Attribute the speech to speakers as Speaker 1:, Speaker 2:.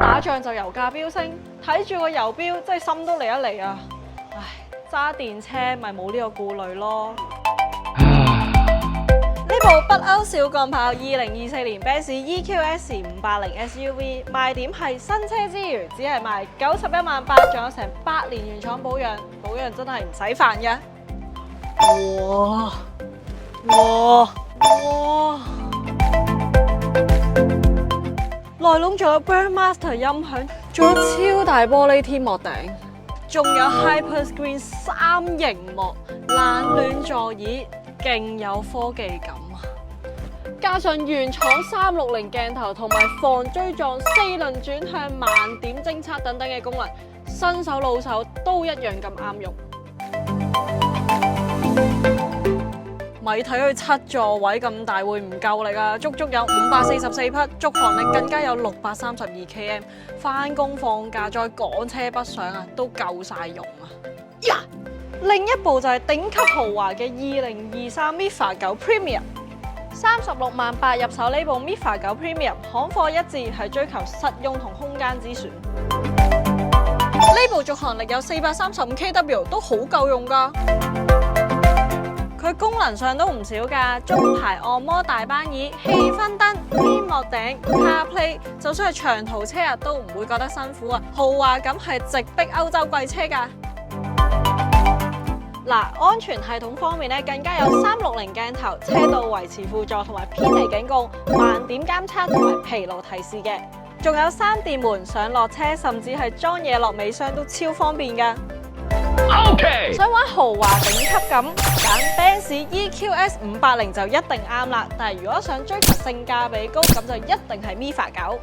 Speaker 1: 打仗就油價飆升，睇住個油標真係心都離一離啊！唉，揸電車咪冇呢個顧慮咯。呢部北歐小鋼炮2024年 Benz EQS 580 SUV 賣點係新車之餘，只係賣918000，仲有成8年原廠保養，保養真係唔使煩嘅。哇！內籠仲有 Burmester 音響，仲有超大玻璃天幕頂，仲有 Hyperscreen 3螢幕，冷暖座椅，勁有科技感啊！加上原廠360鏡頭同埋防追撞、4輪轉向、慢點偵測等等嘅功能，新手老手都一樣咁啱用。咪睇佢7座位咁大會唔夠力啊！足足有544匹，續航力更加有632 km， 返工放假再趕車北上啊，都夠晒用啊！呀，另一部就係頂級豪華嘅2023 MIFA 9 Premium。368000入手呢部 MIFA 9 Premium， 行貨一致，係追求實用同空間之選。呢部續航力有435 kW， 都好夠用㗎。佢功能上都唔少㗎，中排按摩大班椅、氣氛燈、天幕頂、CarPlay， 就算係長途車都唔會覺得辛苦啊！豪華感係直逼歐洲貴車㗎。安全系統方面更加有360鏡頭、車道維持輔助同埋偏離警告、慢點監測同埋疲勞提示嘅，仲有3電門上落車，甚至係裝嘢落尾箱都超方便㗎。
Speaker 2: Okay.
Speaker 1: 想玩豪華頂級感，揀 Benz EQS 580就一定啱啦。但係如果想追求性價比高，咁就一定係 MIFA 9。